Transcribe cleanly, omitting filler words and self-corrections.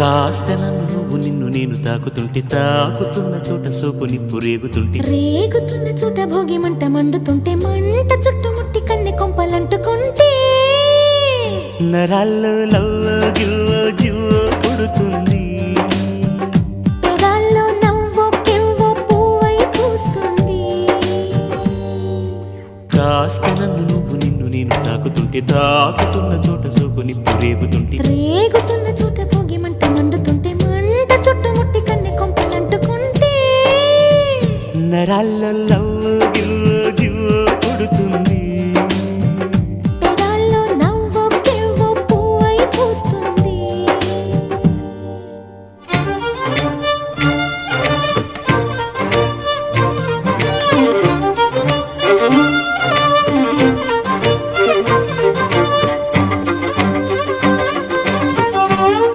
కాస్త నన్ను నువ్వు నిన్ను నేను తాకుతుంటే తాకుతున్న చోట సోపు నిప్పు రేగుతుంటే రేగుతున్న చోట భోగి మంట మండుతుంటే మంట చుట్టుముట్టి కన్నె కొంపలంటుకుంటే నరాల్లో లవ్వో గివ్వో జివ్వో పుడుతుంది పెదాల్లో నవ్వో కెవ్వో పువ్వై పూస్తుంది కాస్త నన్ను నువ్వు నిన్ను నేను తాకుతుంటే తాకుతున్న చోట సోపు నిప్పు రేగుతుంటే